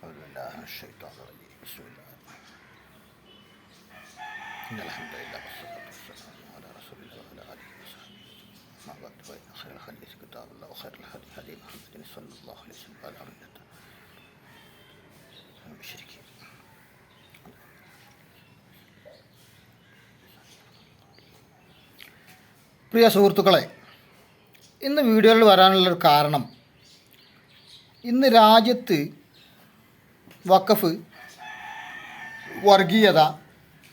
أعوذ بالله من الشيطان الرجيم بسم الله إن الحمد لله والصلاة والسلام على رسول الله وعلى آله وصحبه ما بعد فإن خير الحديث كتاب الله وخير الهدي هدي محمد صلى الله عليه وسلم وعلى آله المشركين പ്രിയ സുഹൃത്തുക്കളെ, ഇന്ന് വീഡിയോയിൽ വരാനുള്ളൊരു കാരണം, ഇന്ന് രാജ്യത്ത് വഖഫ്, വർഗീയത,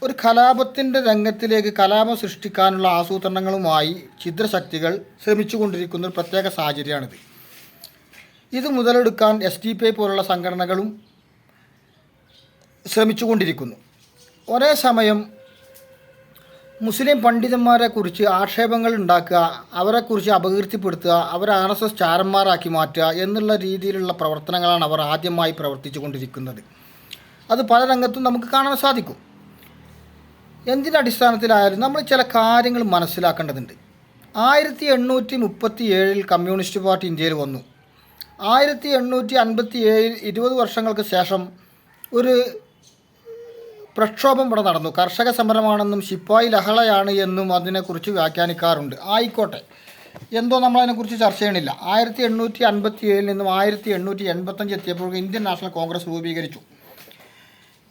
ഒരു കലാപത്തിൻ്റെ രംഗത്തിലേക്ക് കലാപം സൃഷ്ടിക്കാനുള്ള ആസൂത്രണങ്ങളുമായി ഛിദ്രശക്തികൾ ശ്രമിച്ചുകൊണ്ടിരിക്കുന്ന ഒരു പ്രത്യേക സാഹചര്യമാണിത്. ഇത് മുതലെടുക്കാൻ SDPI പോലുള്ള സംഘടനകളും ശ്രമിച്ചുകൊണ്ടിരിക്കുന്നു. ഒരേ സമയം മുസ്ലിം പണ്ഡിതന്മാരെക്കുറിച്ച് ആക്ഷേപങ്ങൾ ഉണ്ടാക്കുക, അവരെക്കുറിച്ച് അപകീർത്തിപ്പെടുത്തുക, അവരെ RSS ചാരന്മാരാക്കി മാറ്റുക എന്നുള്ള രീതിയിലുള്ള പ്രവർത്തനങ്ങളാണ് അവർ ആദ്യമായി പ്രവർത്തിച്ചു കൊണ്ടിരിക്കുന്നത്. അത് പല രംഗത്തും നമുക്ക് കാണാൻ സാധിക്കും. എന്തിൻ്റെ അടിസ്ഥാനത്തിലായാലും നമ്മൾ ചില കാര്യങ്ങൾ മനസ്സിലാക്കേണ്ടതുണ്ട്. 1837 കമ്മ്യൂണിസ്റ്റ് പാർട്ടി ഇന്ത്യയിൽ വന്നു. 1857 20 വർഷങ്ങൾക്ക് ശേഷം ഒരു പ്രക്ഷോഭം ഇവിടെ നടന്നു. കർഷക സമരമാണെന്നും ശിപ്പായി ലഹളയാണ് എന്നും അതിനെക്കുറിച്ച് വ്യാഖ്യാനിക്കാറുണ്ട്. ആയിക്കോട്ടെ, എന്തോ നമ്മളതിനെക്കുറിച്ച് ചർച്ച ചെയ്യണില്ല. 1857 നിന്നും 1885 എത്തിയപ്പോൾ ഇന്ത്യൻ നാഷണൽ കോൺഗ്രസ് രൂപീകരിച്ചു.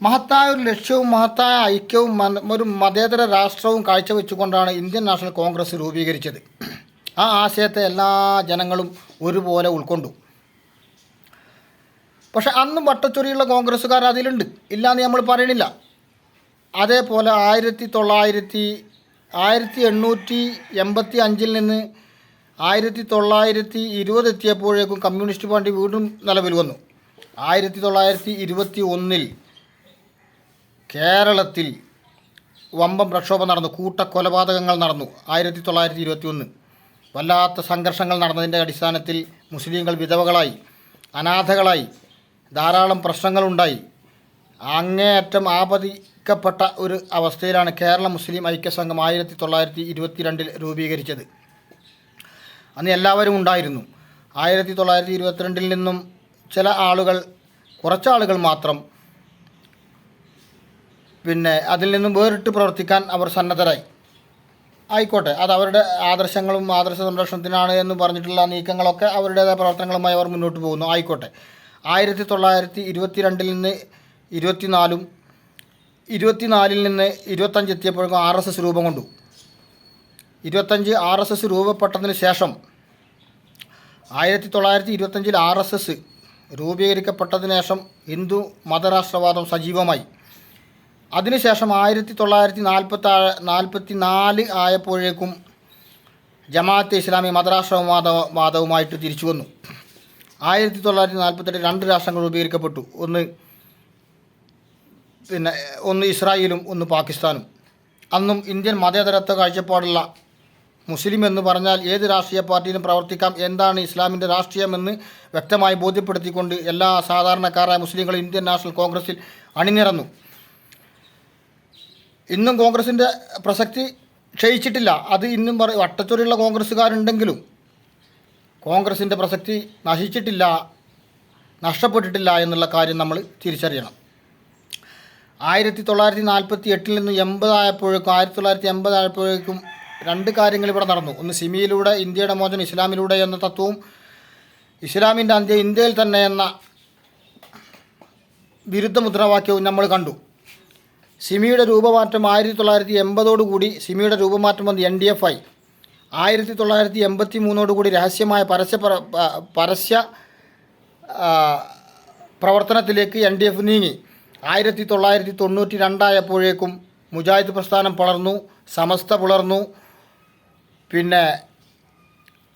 മഹത്തായ ഒരു ലക്ഷ്യവും മഹത്തായ ഐക്യവും ഒരു മതേതര രാഷ്ട്രവും കാഴ്ചവെച്ചുകൊണ്ടാണ് ഇന്ത്യൻ നാഷണൽ കോൺഗ്രസ് രൂപീകരിച്ചത്. ആ ആശയത്തെ എല്ലാ ജനങ്ങളും ഒരുപോലെ ഉൾക്കൊണ്ടു. പക്ഷെ അന്നും വട്ടച്ചൊറിയുള്ള കോൺഗ്രസ്സുകാർ അതിലുണ്ട്, ഇല്ലയെന്ന് നമ്മൾ പറയണില്ല. അതേപോലെ 1885 നിന്ന് 1920 എത്തിയപ്പോഴേക്കും കമ്മ്യൂണിസ്റ്റ് പാർട്ടി വീണ്ടും നിലവിൽ വന്നു. 1921 കേരളത്തിൽ വമ്പം പ്രക്ഷോഭം നടന്നു, കൂട്ടക്കൊലപാതകങ്ങൾ നടന്നു. 1921 വല്ലാത്ത സംഘർഷങ്ങൾ നടന്നതിൻ്റെ അടിസ്ഥാനത്തിൽ മുസ്ലിങ്ങൾ വിധവകളായി, അനാഥകളായി, ധാരാളം പ്രശ്നങ്ങളുണ്ടായി. അങ്ങേയറ്റം ആപതിക്കപ്പെട്ട ഒരു അവസ്ഥയിലാണ് കേരള മുസ്ലിം ഐക്യസംഘം 1922 രൂപീകരിച്ചത്. അന്ന് എല്ലാവരും ഉണ്ടായിരുന്നു. 1922 നിന്നും ചില ആളുകൾ, കുറച്ചാളുകൾ മാത്രം അതിൽ നിന്നും വേറിട്ട് പ്രവർത്തിക്കാൻ അവർ സന്നദ്ധരായി. ആയിക്കോട്ടെ, അത് അവരുടെ ആദർശങ്ങളും ആദർശ സംരക്ഷണത്തിനാണ് എന്ന് പറഞ്ഞിട്ടുള്ള നീക്കങ്ങളൊക്കെ അവരുടേതായ പ്രവർത്തനങ്ങളുമായി അവർ മുന്നോട്ട് പോകുന്നു. ആയിക്കോട്ടെ, 1922 നിന്ന് 24 നിന്ന് 25 എത്തിയപ്പോഴേക്കും RSS രൂപം കൊണ്ടു. 25 RSS രൂപപ്പെട്ടതിന് ശേഷം 1925 RSS രൂപീകരിക്കപ്പെട്ടതിന് ശേഷം ഹിന്ദു മതരാഷ്ട്രവാദം സജീവമായി. അതിനുശേഷം 1944 ആയപ്പോഴേക്കും ജമാഅത്തെ ഇസ്ലാമി മതരാഷ്ട്രവാദവുമായിട്ട് തിരിച്ചു വന്നു. 1948 2 രാഷ്ട്രങ്ങൾ രൂപീകരിക്കപ്പെട്ടു. ഒന്ന് ഇസ്രായേലും ഒന്ന് പാകിസ്ഥാനും. അന്നും ഇന്ത്യൻ മതേതരത്വ കാഴ്ചപ്പാടുള്ള മുസ്ലിം എന്ന് പറഞ്ഞാൽ ഏത് രാഷ്ട്രീയ പാർട്ടിയിലും പ്രവർത്തിക്കാം, എന്താണ് ഇസ്ലാമിൻ്റെ രാഷ്ട്രീയമെന്ന് വ്യക്തമായി ബോധ്യപ്പെടുത്തിക്കൊണ്ട് എല്ലാ സാധാരണക്കാരായ മുസ്ലിങ്ങളും ഇന്ത്യൻ നാഷണൽ കോൺഗ്രസിൽ അണിനിരന്നു. ഇന്നും കോൺഗ്രസിൻ്റെ പ്രസക്തി ക്ഷയിച്ചിട്ടില്ല. അത് ഇന്നും വട്ടച്ചൊറിയുള്ള കോൺഗ്രസ്സുകാരുണ്ടെങ്കിലും കോൺഗ്രസിൻ്റെ പ്രസക്തി നശിച്ചിട്ടില്ല, നഷ്ടപ്പെട്ടിട്ടില്ല എന്നുള്ള കാര്യം നമ്മൾ തിരിച്ചറിയണം. 1948 നിന്ന് 1980 ആയപ്പോഴേക്കും 2 കാര്യങ്ങൾ ഇവിടെ നടന്നു. ഒന്ന് സിമിയിലൂടെ ഇന്ത്യയുടെ മോചനം ഇസ്ലാമിലൂടെ എന്ന തത്വവും ഇസ്ലാമിൻ്റെ അന്ത്യം ഇന്ത്യയിൽ തന്നെ എന്ന വിരുദ്ധ മുദ്രാവാക്യവും നമ്മൾ കണ്ടു. സിമിയുടെ രൂപമാറ്റം 1980 സിമിയുടെ രൂപമാറ്റം വന്ന് NDF ആയി. 1983 രഹസ്യമായ പരസ്യ പ്രവർത്തനത്തിലേക്ക് NDF നീങ്ങി. 1992 ആയപ്പോഴേക്കും മുജാഹിദ് പ്രസ്ഥാനം പിളർന്നു, സമസ്ത പിളർന്നു.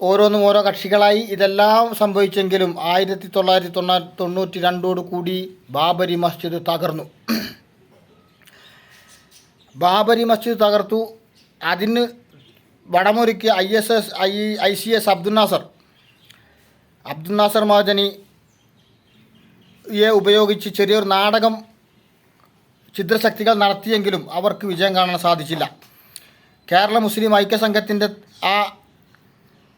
ഓരോന്നും ഓരോ കക്ഷികളായി. ഇതെല്ലാം സംഭവിച്ചെങ്കിലും 1992 ബാബരി മസ്ജിദ് തകർന്നു. ബാബരി മസ്ജിദ് തകർത്തു. അതിന് വടമൊരുക്കിയ ICS അബ്ദുൽ നാസർ മദനിയെ ഉപയോഗിച്ച് ചെറിയൊരു നാടകം ഛിദ്രശക്തികൾ നടത്തിയെങ്കിലും അവർക്ക് വിജയം കാണാൻ സാധിച്ചില്ല. കേരള മുസ്ലിം ഐക്യസംഘത്തിൻ്റെ ആ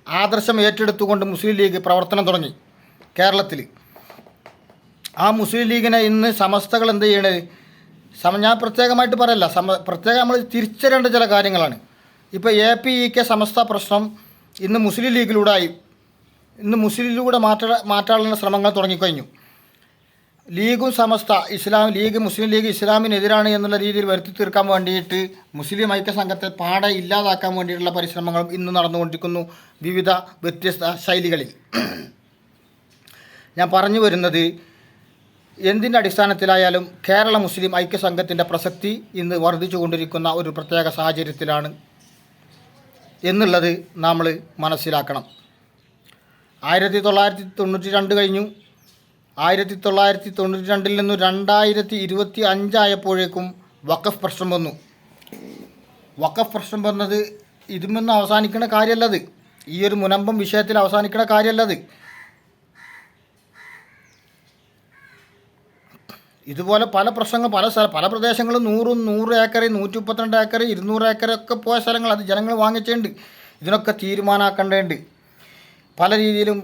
ആദർശം ഏറ്റെടുത്തുകൊണ്ട് മുസ്ലിം ലീഗ് പ്രവർത്തനം തുടങ്ങി കേരളത്തിൽ. ആ മുസ്ലിം ലീഗിനെ ഇന്ന് സമസ്തകൾ എന്ത് ചെയ്യണത്? ഞാൻ പ്രത്യേകമായിട്ട് പറയല്ല, പ്രത്യേകം നമ്മൾ തിരിച്ചറിയേണ്ട ചില കാര്യങ്ങളാണ്. ഇപ്പോൾ APEK സമസ്ത പ്രശ്നം ഇന്ന് മുസ്ലിം ലീഗിലൂടെയായി. ഇന്ന് മുസ്ലിം ലീഗിലൂടെ മാറ്റാനുള്ള ശ്രമങ്ങൾ തുടങ്ങിക്കഴിഞ്ഞു. ലീഗും സമസ്ത മുസ്ലിം ലീഗ് ഇസ്ലാമിനെതിരാണ് എന്നുള്ള രീതിയിൽ വരുത്തി തീർക്കാൻ വേണ്ടിയിട്ട് മുസ്ലിം ഐക്യസംഘത്തെ പാടെ ഇല്ലാതാക്കാൻ വേണ്ടിയിട്ടുള്ള പരിശ്രമങ്ങളും ഇന്ന് നടന്നുകൊണ്ടിരിക്കുന്നു വിവിധ വ്യത്യസ്ത ശൈലികളിൽ. ഞാൻ പറഞ്ഞു വരുന്നത്, എന്തിൻ്റെ അടിസ്ഥാനത്തിലായാലും കേരള മുസ്ലിം ഐക്യസംഘത്തിൻ്റെ പ്രസക്തി ഇന്ന് വർദ്ധിച്ചു കൊണ്ടിരിക്കുന്ന ഒരു പ്രത്യേക സാഹചര്യത്തിലാണ് എന്നുള്ളത് നമ്മൾ മനസ്സിലാക്കണം. 1992 കഴിഞ്ഞു. 1992 നിന്ന് 2025 ആയപ്പോഴേക്കും വഖഫ് പ്രശ്നം വന്നു. വഖഫ് പ്രശ്നം വന്നത് ഇതുമൊന്നും അവസാനിക്കുന്ന കാര്യമല്ലത്. ഈ ഒരു മുനമ്പം വിഷയത്തിൽ അവസാനിക്കുന്ന കാര്യമല്ലത്. ഇതുപോലെ പല പ്രശ്നങ്ങൾ പല പ്രദേശങ്ങളും 100 ഏക്കർ, 132 ഏക്കർ, 200 ഏക്കർ ഒക്കെ പോയ സ്ഥലങ്ങൾ അത് ജനങ്ങൾ വാങ്ങിച്ചുണ്ട്. ഇതിനൊക്കെ തീരുമാനമാക്കേണ്ടതുണ്ട്. പല രീതിയിലും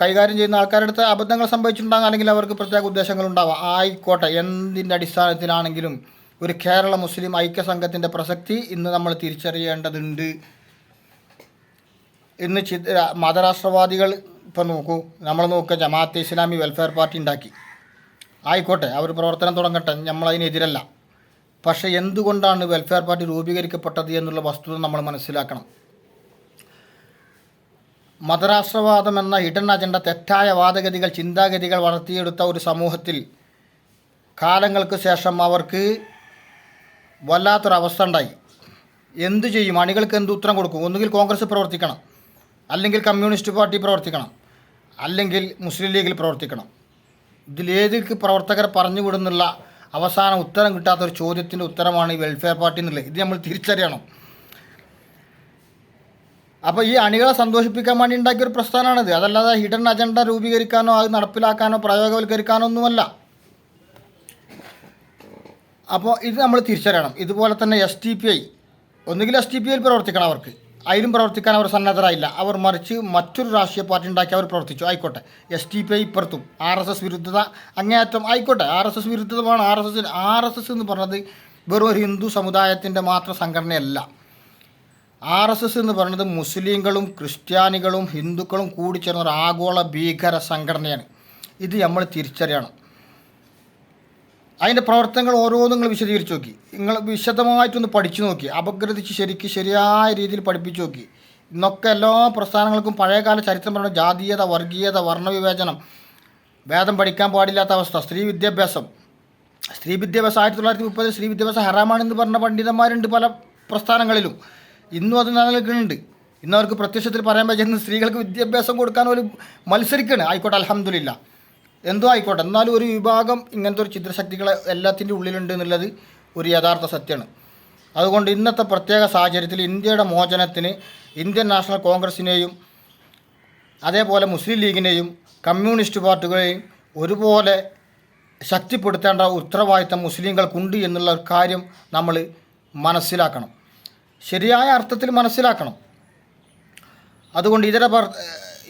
കൈകാര്യം ചെയ്യുന്ന ആൾക്കാരുടെ അടുത്ത് അബദ്ധങ്ങൾ സംഭവിച്ചിട്ടുണ്ടാകും, അല്ലെങ്കിൽ അവർക്ക് പ്രത്യേക ഉദ്ദേശങ്ങളുണ്ടാവാം. ആയിക്കോട്ടെ, എന്തിൻ്റെ അടിസ്ഥാനത്തിലാണെങ്കിലും ഒരു കേരള മുസ്ലിം ഐക്യസംഘത്തിൻ്റെ പ്രസക്തി ഇന്ന് നമ്മൾ തിരിച്ചറിയേണ്ടതുണ്ട്. ഇന്ന് മതരാഷ്ട്രവാദികൾ ഇപ്പം നോക്കുക, ജമാഅത്തെ ഇസ്ലാമി വെൽഫെയർ പാർട്ടി ഉണ്ടാക്കി. ആയിക്കോട്ടെ, അവർ പ്രവർത്തനം തുടങ്ങട്ടെ, നമ്മളതിനെതിരല്ല. പക്ഷേ എന്തുകൊണ്ടാണ് വെൽഫെയർ പാർട്ടി രൂപീകരിക്കപ്പെട്ടത് എന്നുള്ള വസ്തുത നമ്മൾ മനസ്സിലാക്കണം. മതരാഷ്ട്രവാദം എന്ന ഹിഡൻ അജണ്ട, തെറ്റായ വാദഗതികൾ, ചിന്താഗതികൾ വളർത്തിയെടുത്ത ഒരു സമൂഹത്തിൽ കാലങ്ങൾക്ക് ശേഷം അവർക്ക് വല്ലാത്തൊരവസ്ഥ ഉണ്ടായി. എന്തു ചെയ്യും? അണികൾക്ക് എന്ത് ഉത്തരം കൊടുക്കും? ഒന്നുകിൽ കോൺഗ്രസ് പ്രവർത്തിക്കണം, അല്ലെങ്കിൽ കമ്മ്യൂണിസ്റ്റ് പാർട്ടി പ്രവർത്തിക്കണം, അല്ലെങ്കിൽ മുസ്ലിം ലീഗിൽ പ്രവർത്തിക്കണം. ഇതിലേതൊക്കെ പ്രവർത്തകർ പറഞ്ഞു വിടുന്നുള്ള അവസാനം ഉത്തരം കിട്ടാത്തൊരു ചോദ്യത്തിൻ്റെ ഉത്തരമാണ് ഈ വെൽഫെയർ പാർട്ടി എന്നുള്ളത്. ഇത് നമ്മൾ തിരിച്ചറിയണം. അപ്പോൾ ഈ അണികളെ സന്തോഷിപ്പിക്കാൻ വേണ്ടി ഉണ്ടാക്കിയൊരു പ്രസ്ഥാനമാണിത്. അതല്ലാതെ ഹിഡൻ അജണ്ട രൂപീകരിക്കാനോ അത് നടപ്പിലാക്കാനോ പ്രയോഗവൽക്കരിക്കാനോ ഒന്നുമല്ല. അപ്പോൾ ഇത് നമ്മൾ തിരിച്ചറിയണം. ഇതുപോലെ തന്നെ STPI, ഒന്നുകിൽ STPIയിൽ പ്രവർത്തിക്കണം, അവർക്ക് അതിലും പ്രവർത്തിക്കാൻ അവർ സന്നദ്ധരായില്ല. അവർ മറിച്ച് മറ്റൊരു രാഷ്ട്രീയ പാർട്ടി ഉണ്ടാക്കി അവർ പ്രവർത്തിച്ചു. ആയിക്കോട്ടെ, STPI ഇപ്പുറത്തും RSS വിരുദ്ധത അങ്ങേയറ്റം. ആയിക്കോട്ടെ, RSS വിരുദ്ധതമാണ്. RSS എന്ന് പറഞ്ഞത് വെറും ഒരു ഹിന്ദു സമുദായത്തിൻ്റെ മാത്രം സംഘടനയല്ല. RSS എന്ന് പറയുന്നത് മുസ്ലിങ്ങളും ക്രിസ്ത്യാനികളും ഹിന്ദുക്കളും കൂടി ചേർന്ന ഒരു ആഗോള ഭീകര സംഘടനയാണ്. ഇത് നമ്മൾ തിരിച്ചറിയണം. അതിൻ്റെ പ്രവർത്തനങ്ങൾ ഓരോന്നും നിങ്ങൾ വിശദീകരിച്ച് നോക്കി, നിങ്ങൾ വിശദമായിട്ടൊന്ന് പഠിച്ചു നോക്കി, അപഗ്രഥിച്ച് ശരിയായ രീതിയിൽ പഠിപ്പിച്ചു നോക്കി. ഇന്നൊക്കെ എല്ലാ പ്രസ്ഥാനങ്ങൾക്കും പഴയകാല ചരിത്രം പറഞ്ഞ ജാതീയത, വർഗീയത, വർണ്ണവിവേചനം, വേദം പഠിക്കാൻ പാടില്ലാത്ത അവസ്ഥ, സ്ത്രീ വിദ്യാഭ്യാസം 1930 സ്ത്രീ വിദ്യാഭ്യാസം ഹറാമാണെന്ന് പറഞ്ഞ പണ്ഡിതന്മാരുണ്ട് പല പ്രസ്ഥാനങ്ങളിലും. ഇന്നും അത് നിലനിൽക്കുന്നുണ്ട്. ഇന്ന് അവർക്ക് പ്രത്യക്ഷത്തിൽ പറയാൻ പറ്റുന്ന സ്ത്രീകൾക്ക് വിദ്യാഭ്യാസം കൊടുക്കാൻ ഒരു മത്സരിക്കുകയാണ്. ആയിക്കോട്ടെ, അൽഹംദുലില്ലാ, എന്തോ ആയിക്കോട്ടെ. എന്നാലും ഒരു വിഭാഗം ഇങ്ങനത്തെ ഒരു ചിത്രശക്തികൾ എല്ലാത്തിൻ്റെ ഉള്ളിലുണ്ട് എന്നുള്ളത് ഒരു യഥാർത്ഥ സത്യമാണ്. അതുകൊണ്ട് ഇന്നത്തെ പ്രത്യേക സാഹചര്യത്തിൽ ഇന്ത്യയുടെ മോചനത്തിന് ഇന്ത്യൻ നാഷണൽ കോൺഗ്രസിനെയും അതേപോലെ മുസ്ലിം ലീഗിനെയും കമ്മ്യൂണിസ്റ്റ് പാർട്ടികളെയും ഒരുപോലെ ശക്തിപ്പെടുത്തേണ്ട ഉത്തരവാദിത്തം മുസ്ലിങ്ങൾക്കുണ്ട് എന്നുള്ള ഒരു കാര്യം നമ്മൾ മനസ്സിലാക്കണം, ശരിയായ അർത്ഥത്തിൽ മനസ്സിലാക്കണം. അതുകൊണ്ട്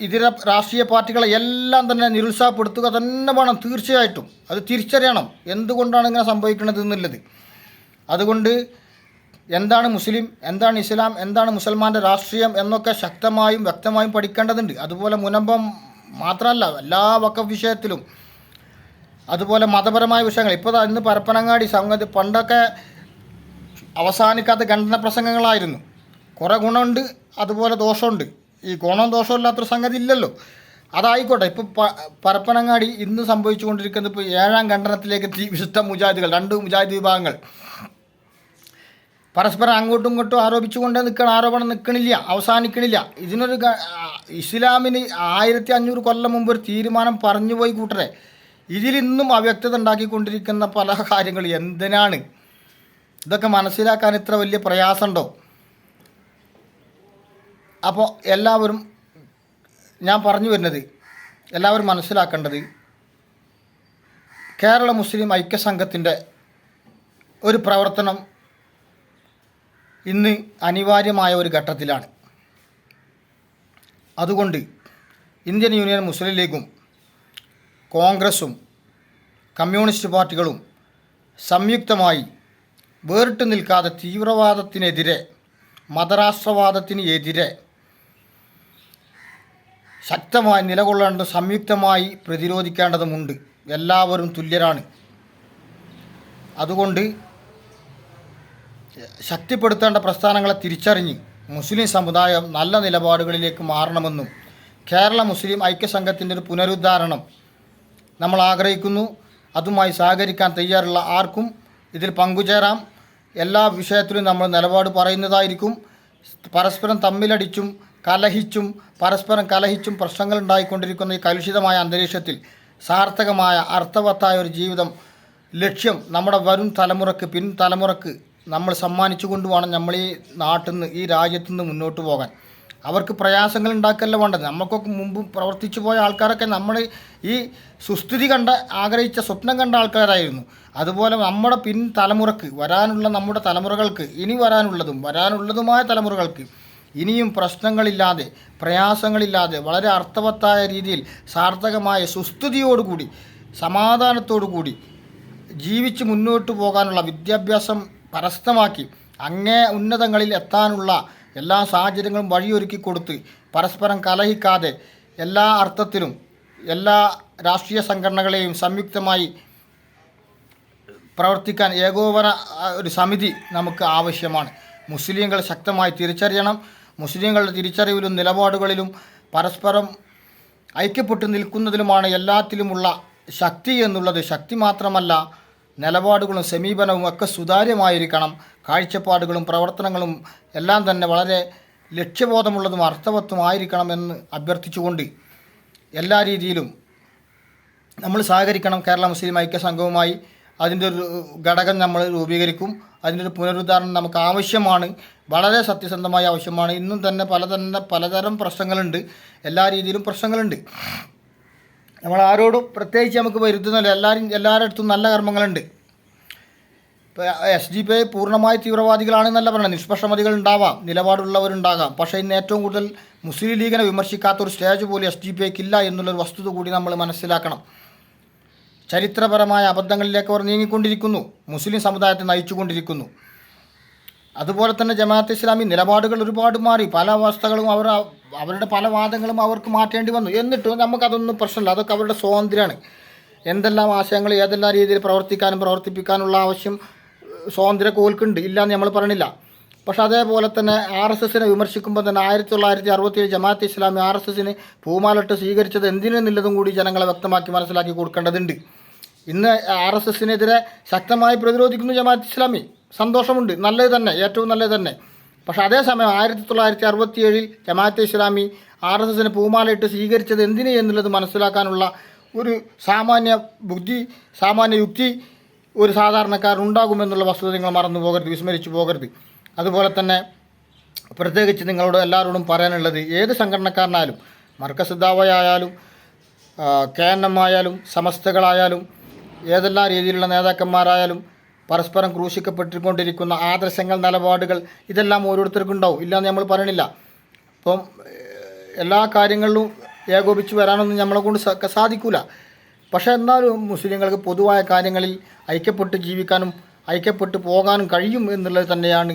ഇതര രാഷ്ട്രീയ പാർട്ടികളെ എല്ലാം തന്നെ നിരുത്സാഹപ്പെടുത്തുക തന്നെ വേണം. തീർച്ചയായിട്ടും അത് തിരിച്ചറിയണം, എന്തുകൊണ്ടാണ് ഇങ്ങനെ സംഭവിക്കുന്നത് എന്നുള്ളത്. അതുകൊണ്ട് എന്താണ് മുസ്ലിം, എന്താണ് ഇസ്ലാം, എന്താണ് മുസൽമാൻ്റെ രാഷ്ട്രീയം എന്നൊക്കെ ശക്തമായും വ്യക്തമായും പഠിക്കേണ്ടതുണ്ട്. അതുപോലെ മുനമ്പം മാത്രമല്ല, എല്ലാ വഖഫ് വിഷയത്തിലും, അതുപോലെ മതപരമായ വിഷയങ്ങൾ. ഇപ്പോൾ ഇന്ന് പരപ്പനങ്ങാടി സംഗതി പണ്ടൊക്കെ അവസാനിക്കാത്ത ഖണ്ഡന പ്രസംഗങ്ങളായിരുന്നു. കുറേ ഗുണമുണ്ട്, അതുപോലെ ദോഷമുണ്ട്. ഈ ഗുണവും ദോഷമില്ലാത്തൊരു സംഗതി ഇല്ലല്ലോ. അതായിക്കോട്ടെ. ഇപ്പോൾ പരപ്പനങ്ങാടി ഇന്ന് സംഭവിച്ചു കൊണ്ടിരിക്കുന്നത് ഇപ്പോൾ 7ാം ഖണ്ഡനത്തിലേക്ക് എത്തി. വിശുദ്ധ മുജാഹിദുകൾ, 2 മുജാഹിദ് വിഭാഗങ്ങൾ പരസ്പരം അങ്ങോട്ടും ഇങ്ങോട്ടും ആരോപിച്ചുകൊണ്ടേ ആരോപണം നിൽക്കണില്ല, അവസാനിക്കണില്ല. ഇതിനൊരു ഇസ്ലാമിന് 1500 കൊല്ലം മുമ്പ് ഒരു തീരുമാനം പറഞ്ഞുപോയി കൂട്ടരെ. ഇതിലിന്നും അവ്യക്തത ഉണ്ടാക്കിക്കൊണ്ടിരിക്കുന്ന പല കാര്യങ്ങൾ എന്തിനാണ്? ഇതൊക്കെ മനസ്സിലാക്കാൻ ഇത്ര വലിയ പ്രയാസമുണ്ടോ? അപ്പോൾ എല്ലാവരും, ഞാൻ പറഞ്ഞു വരുന്നത്, എല്ലാവരും മനസ്സിലാക്കേണ്ടത് കേരള മുസ്ലിം ഐക്യസംഘത്തിൻ്റെ ഒരു പ്രവർത്തനം ഇന്ന് അനിവാര്യമായ ഒരു ഘട്ടത്തിലാണ്. അതുകൊണ്ട് ഇന്ത്യൻ യൂണിയൻ മുസ്ലിം ലീഗും കോൺഗ്രസും കമ്മ്യൂണിസ്റ്റ് പാർട്ടികളും സംയുക്തമായി വേറിട്ട് നിൽക്കാതെ തീവ്രവാദത്തിനെതിരെ, മതരാഷ്ട്രവാദത്തിന് എതിരെ ശക്തമായി നിലകൊള്ളേണ്ടത്, സംയുക്തമായി പ്രതിരോധിക്കേണ്ടതുമുണ്ട്. എല്ലാവരും തുല്യരാണ്. അതുകൊണ്ട് ശക്തിപ്പെടുത്തേണ്ട പ്രസ്ഥാനങ്ങളെ തിരിച്ചറിഞ്ഞ് മുസ്ലിം സമുദായം നല്ല നിലപാടുകളിലേക്ക് മാറണമെന്നും കേരള മുസ്ലിം ഐക്യസംഘത്തിൻ്റെ ഒരു പുനരുദ്ധാരണം നമ്മൾ ആഗ്രഹിക്കുന്നു. അതുമായി സഹകരിക്കാൻ തയ്യാറുള്ള ആർക്കും ഇതിൽ പങ്കുചേരാം. എല്ലാ വിഷയത്തിലും നമ്മൾ നിലപാട് പറയുന്നതായിരിക്കും. പരസ്പരം തമ്മിലടിച്ചും പരസ്പരം കലഹിച്ചും പ്രശ്നങ്ങൾ ഉണ്ടായിക്കൊണ്ടിരിക്കുന്ന ഈ കലുഷിതമായ അന്തരീക്ഷത്തിൽ സാർത്ഥകമായ അർത്ഥവത്തായ ഒരു ജീവിതം ലക്ഷ്യം നമ്മുടെ വരും തലമുറക്ക്, പിൻതലമുറക്ക് നമ്മൾ സമ്മാനിച്ചു കൊണ്ടുവേണം നമ്മൾ ഈ നാട്ടിൽ നിന്ന്, ഈ രാജ്യത്തു നിന്ന് മുന്നോട്ട് പോകാൻ. അവർക്ക് പ്രയാസങ്ങൾ ഉണ്ടാക്കല്ല വേണ്ടത്. നമുക്കൊക്കെ മുമ്പ് പ്രവർത്തിച്ചു പോയ ആൾക്കാരൊക്കെ നമ്മൾ ഈ സുസ്ഥിതി ആഗ്രഹിച്ച സ്വപ്നം കണ്ട ആൾക്കാരായിരുന്നു. അതുപോലെ നമ്മുടെ പിൻതലമുറക്ക്, നമ്മുടെ തലമുറകൾക്ക്, ഇനി വരാനുള്ളതുമായ തലമുറകൾക്ക് ഇനിയും പ്രശ്നങ്ങളില്ലാതെ, പ്രയാസങ്ങളില്ലാതെ, വളരെ അർത്ഥവത്തായ രീതിയിൽ സാർത്ഥകമായ സുസ്ഥിതിയോടുകൂടി, സമാധാനത്തോടുകൂടി ജീവിച്ച് മുന്നോട്ട് പോകാനുള്ള വിദ്യാഭ്യാസം കരസ്ഥമാക്കി അങ്ങേ ഉന്നതങ്ങളിൽ എത്താനുള്ള എല്ലാ സാഹചര്യങ്ങളും വഴിയൊരുക്കി കൊടുത്ത് പരസ്പരം കലഹിക്കാതെ എല്ലാ അർത്ഥത്തിലും എല്ലാ രാഷ്ട്രീയ സംഘടനകളെയും സംയുക്തമായി പ്രവർത്തിക്കാൻ ഏകോപന ഒരു സമിതി നമുക്ക് ആവശ്യമാണ്. മുസ്ലിങ്ങൾ ശക്തമായി തിരിച്ചറിയണം. മുസ്ലിങ്ങളുടെ തിരിച്ചറിവിലും നിലപാടുകളിലും പരസ്പരം ഐക്യപ്പെട്ടു നിൽക്കുന്നതിലുമാണ് എല്ലാത്തിലുമുള്ള ശക്തി എന്നുള്ളത്. ശക്തി മാത്രമല്ല, നിലപാടുകളും സമീപനവും ഒക്കെ സുതാര്യമായിരിക്കണം. കാഴ്ചപ്പാടുകളും പ്രവർത്തനങ്ങളും എല്ലാം തന്നെ വളരെ ലക്ഷ്യബോധമുള്ളതും അർത്ഥവത്തുമായിരിക്കണമെന്ന് അഭ്യർത്ഥിച്ചുകൊണ്ട് എല്ലാ രീതിയിലും നമ്മൾ സഹകരിക്കണം. കേരള മുസ്ലിം ഐക്യസംഘവുമായി അതിൻ്റെ ഒരു ഘടകം നമ്മൾ രൂപീകരിക്കും. അതിൻ്റെ ഒരു പുനരുദ്ധാരണം നമുക്ക് ആവശ്യമാണ്, വളരെ സത്യസന്ധമായ ആവശ്യമാണ്. ഇന്നും തന്നെ പലതരം പ്രശ്നങ്ങളുണ്ട്, എല്ലാ രീതിയിലും പ്രശ്നങ്ങളുണ്ട്. നമ്മൾ ആരോടും പ്രത്യേകിച്ച് നമുക്ക് വരുത്തുന്നില്ല. എല്ലാവരുടെ അടുത്തും നല്ല കർമ്മങ്ങളുണ്ട്. ഇപ്പോൾ SDPI പൂർണ്ണമായി തീവ്രവാദികളാണെന്നല്ല പറയുന്നത്. നിഷ്പക്ഷമതികൾ ഉണ്ടാവാം, നിലപാടുള്ളവരുണ്ടാകാം. പക്ഷേ ഇന്ന് ഏറ്റവും കൂടുതൽ മുസ്ലിം ലീഗിനെ വിമർശിക്കാത്തൊരു സ്റ്റേജ് പോലും SDPIക്ക് ഇല്ല എന്നുള്ളൊരു വസ്തുത കൂടി നമ്മൾ മനസ്സിലാക്കണം. ചരിത്രപരമായ അബദ്ധങ്ങളിലേക്ക് അവർ നീങ്ങിക്കൊണ്ടിരിക്കുന്നു, മുസ്ലിം സമുദായത്തെ നയിച്ചുകൊണ്ടിരിക്കുന്നു. അതുപോലെ തന്നെ ജമാഅത്തെ ഇസ്ലാമി നിലപാടുകൾ ഒരുപാട് മാറി. പല അവസ്ഥകളും അവരുടെ പല വാദങ്ങളും അവർക്ക് മാറ്റേണ്ടി വന്നു. എന്നിട്ടും നമുക്കതൊന്നും പ്രശ്നമില്ല. അതൊക്കെ അവരുടെ സ്വാതന്ത്ര്യമാണ്. എന്തെല്ലാം ആശയങ്ങൾ ഏതെല്ലാം രീതിയിൽ പ്രവർത്തിക്കാനും പ്രവർത്തിപ്പിക്കാനുള്ള ആവശ്യം സ്വാതന്ത്ര്യമൊക്കെ ഓൽക്കുണ്ട്, ഇല്ലയെന്ന് നമ്മൾ പറയണില്ല. പക്ഷെ അതേപോലെ തന്നെ RSSനെ വിമർശിക്കുമ്പോൾ തന്നെ 1967 ജമാഅത്തെ ഇസ്ലാമി RSSന് പൂമാലിട്ട് സ്വീകരിച്ചത് എന്തിനെന്നുള്ളതും കൂടി ജനങ്ങളെ വ്യക്തമാക്കി മനസ്സിലാക്കി കൊടുക്കേണ്ടതുണ്ട്. ഇന്ന് RSSനെതിരെ ശക്തമായി പ്രതിരോധിക്കുന്നു ജമാഅത്തെ ഇസ്ലാമി. സന്തോഷമുണ്ട്, നല്ലത് തന്നെ, ഏറ്റവും നല്ലത് തന്നെ. പക്ഷെ അതേസമയം 1967 ജമാഅത്തെ ഇസ്ലാമി RSSന് പൂമാലയിട്ട് സ്വീകരിച്ചത് എന്തിന് എന്നുള്ളത് മനസ്സിലാക്കാനുള്ള ഒരു സാമാന്യ ബുദ്ധി, സാമാന്യ യുക്തി ഒരു സാധാരണക്കാരുണ്ടാകുമെന്നുള്ള വസ്തുത നിങ്ങൾ മറന്നു പോകരുത്, വിസ്മരിച്ചു പോകരുത്. അതുപോലെ തന്നെ പ്രത്യേകിച്ച് നിങ്ങളോട് എല്ലാവരോടും പറയാനുള്ളത്, ഏത് സംഘടനക്കാരനായാലും, മർക്കസ് ദാവയായാലും KNM ആയാലും സമസ്തകളായാലും ഏതെല്ലാം രീതിയിലുള്ള നേതാക്കന്മാരായാലും പരസ്പരം ക്രൂശിക്കപ്പെട്ടുകൊണ്ടിരിക്കുന്ന ആദർശങ്ങൾ, നിലപാടുകൾ ഇതെല്ലാം ഓരോരുത്തർക്കും ഉണ്ടാവും, ഇല്ലയെന്ന് നമ്മൾ പറയണില്ല. അപ്പം എല്ലാ കാര്യങ്ങളിലും ഏകോപിച്ച് വരാനൊന്നും നമ്മളെ കൊണ്ട് സാധിക്കില്ല. പക്ഷേ എന്നാലും മുസ്ലിങ്ങൾക്ക് പൊതുവായ കാര്യങ്ങളിൽ ഐക്യപ്പെട്ട് ജീവിക്കാനും ഐക്യപ്പെട്ട് പോകാനും കഴിയും എന്നുള്ളത് തന്നെയാണ്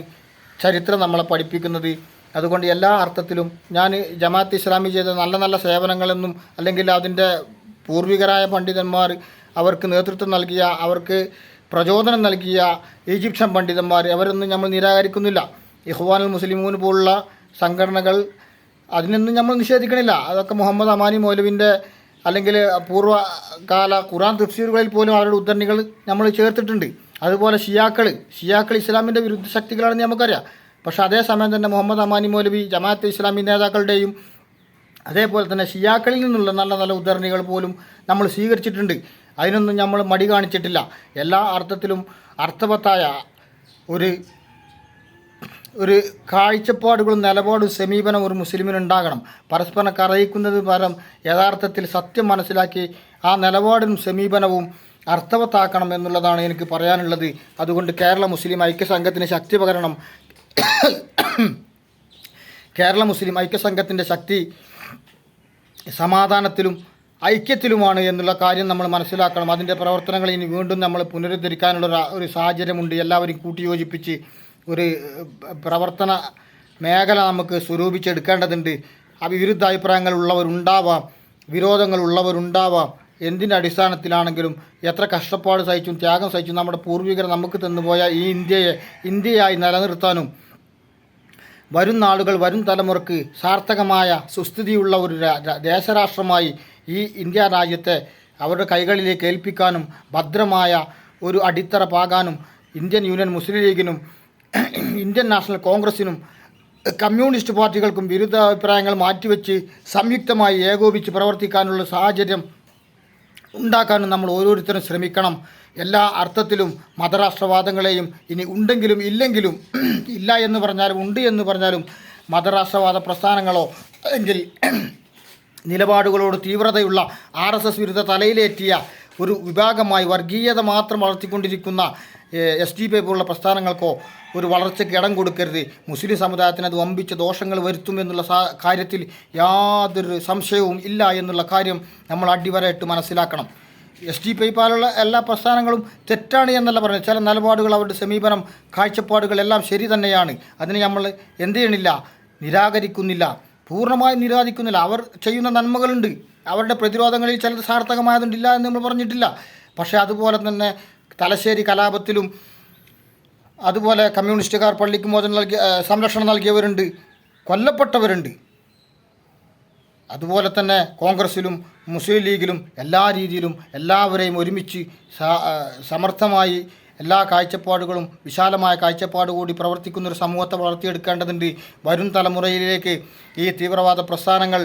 ചരിത്രം നമ്മളെ പഠിപ്പിക്കുന്നത്. അതുകൊണ്ട് എല്ലാ അർത്ഥത്തിലും ഞാൻ ജമാഅത്ത് ഇസ്ലാമി ചെയ്ത നല്ല നല്ല സേവനങ്ങളെന്നും അല്ലെങ്കിൽ അതിൻ്റെ പൂർവികരായ പണ്ഡിതന്മാർ അവർക്ക് നേതൃത്വം നൽകിയ, അവർക്ക് പ്രചോദനം നൽകിയ ഈജിപ്ഷ്യൻ പണ്ഡിതന്മാർ അവരൊന്നും നമ്മൾ നിരാകരിക്കുന്നില്ല. ഇഖ്വാനുൽ മുസ്ലിമൂൻ പോലുള്ള സംഘടനകൾ അതിനൊന്നും നമ്മൾ നിഷേധിക്കണില്ല. അതൊക്കെ മുഹമ്മദ് അമാനി മൗലവിൻ്റെ അല്ലെങ്കിൽ പൂർവ്വകാല ഖുർആൻ തഫ്സീറുകളിൽ പോലും അവരുടെ ഉദ്ധരണികൾ നമ്മൾ ചേർത്തിട്ടുണ്ട്. അതുപോലെ ഷിയാക്കൾ ഇസ്ലാമിൻ്റെ വിരുദ്ധ ശക്തികളാണെന്ന് നമുക്കറിയാം. പക്ഷേ അതേസമയം തന്നെ മുഹമ്മദ് അമാനി മൗലവി ജമാഅത്തെ ഇസ്ലാമി നേതാക്കളുടെയും അതേപോലെ തന്നെ ഷിയാക്കളിൽ നിന്നുള്ള നല്ല നല്ല ഉദ്ധരണികൾ പോലും നമ്മൾ സ്വീകരിച്ചിട്ടുണ്ട്. അതിനൊന്നും നമ്മൾ മടി കാണിച്ചിട്ടില്ല. എല്ലാ അർത്ഥത്തിലും അർത്ഥവത്തായ ഒരു കാഴ്ചപ്പാടുകളും നിലപാടും സമീപനം ഒരു മുസ്ലിമിനുണ്ടാകണം. പരസ്പരം കറയിക്കുന്നത് പകരം യഥാർത്ഥത്തിൽ സത്യം മനസ്സിലാക്കി ആ നിലപാടും സമീപനവും അർത്ഥവത്താക്കണം എന്നുള്ളതാണ് എനിക്ക് പറയാനുള്ളത്. അതുകൊണ്ട് കേരള മുസ്ലിം ഐക്യസംഘത്തിന് ശക്തി പകരണം. കേരള മുസ്ലിം ഐക്യസംഘത്തിൻ്റെ ശക്തി സമാധാനത്തിലും ഐക്യത്തിലുമാണ് എന്നുള്ള കാര്യം നമ്മൾ മനസ്സിലാക്കണം. അതിൻ്റെ പ്രവർത്തനങ്ങൾ ഇനി വീണ്ടും നമ്മൾ പുനരുദ്ധരിക്കാനുള്ള ഒരു സാഹചര്യമുണ്ട്. എല്ലാവരും കൂട്ടിയോജിപ്പിച്ച് ഒരു പ്രവർത്തന മേഖല നമുക്ക് സ്വരൂപിച്ചെടുക്കേണ്ടതുണ്ട്. വിരുദ്ധ അഭിപ്രായങ്ങളുള്ളവരുണ്ടാവാം, വിരോധങ്ങളുള്ളവരുണ്ടാവാം. എന്തിൻ്റെ അടിസ്ഥാനത്തിലാണെങ്കിലും എത്ര കഷ്ടപ്പാട് സഹിച്ചും ത്യാഗം സഹിച്ചും നമ്മുടെ പൂർവികർ നമുക്ക് തന്നുപോയ ഈ ഇന്ത്യയായി നിലനിർത്താനും വരും നാളുകൾ വരും തലമുറക്ക് സാർത്ഥകമായ സുസ്ഥിതിയുള്ള ഒരു ദേശരാഷ്ട്രമായി ഈ ഇന്ത്യ രാജ്യത്തെ അവരുടെ കൈകളിലേക്ക് ഏൽപ്പിക്കാനും ഭദ്രമായ ഒരു അടിത്തറ പാകാനും ഇന്ത്യൻ യൂണിയൻ മുസ്ലിം ലീഗിനും ഇന്ത്യൻ നാഷണൽ കോൺഗ്രസിനും കമ്മ്യൂണിസ്റ്റ് പാർട്ടികൾക്കും വിരുദ്ധ അഭിപ്രായങ്ങൾ മാറ്റിവെച്ച് സംയുക്തമായി ഏകോപിച്ച് പ്രവർത്തിക്കാനുള്ള സാഹചര്യം ഉണ്ടാക്കാനും നമ്മൾ ഓരോരുത്തരും ശ്രമിക്കണം. എല്ലാ അർത്ഥത്തിലും മതരാഷ്ട്രവാദങ്ങളെയും ഇനി ഉണ്ടെങ്കിലും ഇല്ലെങ്കിലും, ഇല്ല എന്ന് പറഞ്ഞാലും ഉണ്ട് എന്ന് പറഞ്ഞാലും മതരാഷ്ട്രവാദ പ്രസ്ഥാനങ്ങളോ എങ്കിൽ നിലപാടുകളോട് തീവ്രതയുള്ള RSS വിരുദ്ധ തലയിലേറ്റിയ ഒരു വിഭാഗമായി വർഗീയത മാത്രം വളർത്തിക്കൊണ്ടിരിക്കുന്ന SDP പോലുള്ള പ്രസ്ഥാനങ്ങൾക്കോ ഒരു വളർച്ചയ്ക്ക് ഇടം കൊടുക്കരുത്. മുസ്ലിം സമുദായത്തിന് അത് വമ്പിച്ച ദോഷങ്ങൾ വരുത്തുമെന്നുള്ള കാര്യത്തിൽ യാതൊരു സംശയവും ഇല്ല എന്നുള്ള കാര്യം നമ്മൾ അടിവരയിട്ട് മനസ്സിലാക്കണം. SDP പോലുള്ള എല്ലാ പ്രസ്ഥാനങ്ങളും തെറ്റാണ് എന്നല്ല പറയുന്നത്. ചില നിലപാടുകൾ, അവരുടെ സമീപനം, കാഴ്ചപ്പാടുകളെല്ലാം ശരി തന്നെയാണ്. അതിനെ നമ്മൾ എന്ത് ചെയ്യണില്ല, നിരാകരിക്കുന്നില്ല, പൂർണ്ണമായും നിരാകരിക്കുന്നില്ല. അവർ ചെയ്യുന്ന നന്മകളുണ്ട്, അവരുടെ പ്രതിരോധങ്ങളിൽ ചിലത് സാർത്ഥകമായതുണ്ടില്ല എന്ന് നമ്മൾ പറഞ്ഞിട്ടില്ല. പക്ഷേ അതുപോലെ തന്നെ തലശ്ശേരി കലാപത്തിലും അതുപോലെ കമ്മ്യൂണിസ്റ്റുകാർ പള്ളിക്ക് മോചനം നൽകിയ സംരക്ഷണം നൽകിയവരുണ്ട്, കൊല്ലപ്പെട്ടവരുണ്ട്. അതുപോലെ തന്നെ കോൺഗ്രസ്സിലും മുസ്ലിം ലീഗിലും എല്ലാ രീതിയിലും എല്ലാവരെയും ഒരുമിച്ച് സമർത്ഥമായി എല്ലാ കാഴ്ചപ്പാടുകളും വിശാലമായ കാഴ്ചപ്പാട് കൂടി പ്രവർത്തിക്കുന്നൊരു സമൂഹത്തെ വളർത്തിയെടുക്കേണ്ടതുണ്ട്. വരും തലമുറയിലേക്ക് ഈ തീവ്രവാദ പ്രസ്ഥാനങ്ങൾ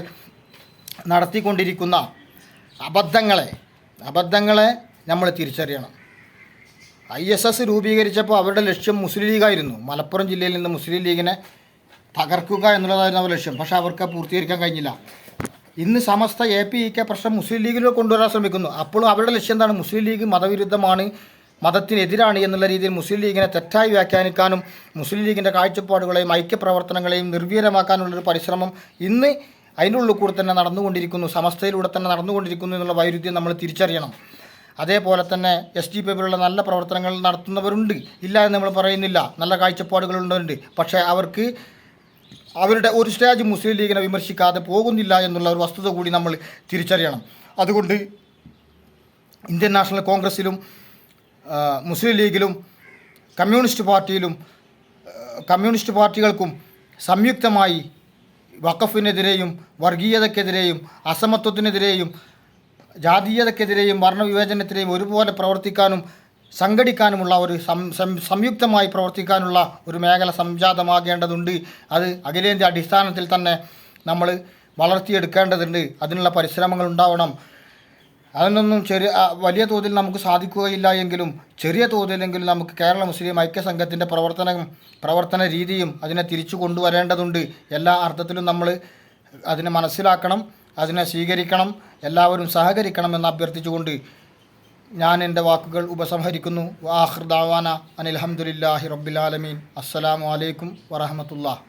നടത്തിക്കൊണ്ടിരിക്കുന്ന അബദ്ധങ്ങളെ നമ്മൾ തിരിച്ചറിയണം. ISS രൂപീകരിച്ചപ്പോൾ അവരുടെ ലക്ഷ്യം മുസ്ലിം ലീഗായിരുന്നു. മലപ്പുറം ജില്ലയിൽ നിന്ന് മുസ്ലിം ലീഗിനെ തകർക്കുക എന്നുള്ളതായിരുന്നു അവരുടെ ലക്ഷ്യം. പക്ഷേ അവർക്ക് പൂർത്തീകരിക്കാൻ കഴിഞ്ഞില്ല. ഇന്ന് സമസ്ത APK പ്രശ്നം മുസ്ലിം ലീഗിലേക്ക് കൊണ്ടുവരാൻ ശ്രമിക്കുന്നു. അപ്പോഴും അവരുടെ ലക്ഷ്യം എന്താണ്? മുസ്ലിം ലീഗ് മതവിരുദ്ധമാണ്, മതത്തിനെതിരാണ് എന്നുള്ള രീതിയിൽ മുസ്ലിം ലീഗിനെ തെറ്റായി വ്യാഖ്യാനിക്കാനും മുസ്ലിം ലീഗിൻ്റെ കാഴ്ചപ്പാടുകളെയും ഐക്യപ്രവർത്തനങ്ങളെയും നിർവീര്യമാക്കാനുള്ളൊരു പരിശ്രമം ഇന്ന് അതിൻ്റെ ഉള്ളിൽ കൂടെ തന്നെ നടന്നുകൊണ്ടിരിക്കുന്നു, സമസ്തയിലൂടെ തന്നെ നടന്നുകൊണ്ടിരിക്കുന്നു എന്നുള്ള വൈരുദ്ധ്യം നമ്മൾ തിരിച്ചറിയണം. അതേപോലെ തന്നെ SDP പോലുള്ള നല്ല പ്രവർത്തനങ്ങൾ നടത്തുന്നവരുണ്ട്, ഇല്ല എന്ന് നമ്മൾ പറയുന്നില്ല. നല്ല കാഴ്ചപ്പാടുകളുള്ളവരുണ്ട്. പക്ഷേ അവർക്ക് അവരുടെ ഒരു സ്റ്റേജ് മുസ്ലിം ലീഗിനെ വിമർശിക്കാതെ പോകുന്നില്ല എന്നുള്ള ഒരു വസ്തുത കൂടി നമ്മൾ തിരിച്ചറിയണം. അതുകൊണ്ട് ഇന്ത്യൻ നാഷണൽ കോൺഗ്രസ്സിലും മുസ്ലിം ലീഗിലും കമ്മ്യൂണിസ്റ്റ് പാർട്ടികൾക്കും സംയുക്തമായി വഖഫിനെതിരെയും വർഗീയതക്കെതിരെയും അസമത്വത്തിനെതിരെയും ജാതീയതക്കെതിരെയും വർണ്ണവിവേചനത്തിനെയും ഒരുപോലെ പ്രവർത്തിക്കാനും സംഘടിക്കാനുമുള്ള ഒരു സംയുക്തമായി പ്രവർത്തിക്കാനുള്ള ഒരു മേഖല സംജാതമാകേണ്ടതുണ്ട്. അത് അഖിലേന്ത്യാ അടിസ്ഥാനത്തിൽ തന്നെ നമ്മൾ വളർത്തിയെടുക്കേണ്ടതുണ്ട്. അതിനുള്ള പരിശ്രമങ്ങൾ ഉണ്ടാവണം. അതിനൊന്നും വലിയ തോതിൽ നമുക്ക് സാധിക്കുകയില്ല എങ്കിലും ചെറിയ തോതിലെങ്കിലും നമുക്ക് കേരള മുസ്ലിം ഐക്യസംഘത്തിൻ്റെ പ്രവർത്തന രീതിയും അതിനെ തിരിച്ചു കൊണ്ടുവരേണ്ടതുണ്ട്. എല്ലാ അർത്ഥത്തിലും നമ്മൾ അതിനെ മനസ്സിലാക്കണം, അതിനെ സ്വീകരിക്കണം, എല്ലാവരും സഹകരിക്കണമെന്ന് അഭ്യർത്ഥിച്ചുകൊണ്ട് ഞാൻ എൻ്റെ വാക്കുകൾ ഉപസംഹരിക്കുന്നു. വാഖിർ ദഅവാന അനിൽ ഹംദുലില്ലാഹി റബ്ബിൽ ആലമീൻ. അസ്സലാമു അലൈക്കും വറഹ്മത്തുള്ളാഹി.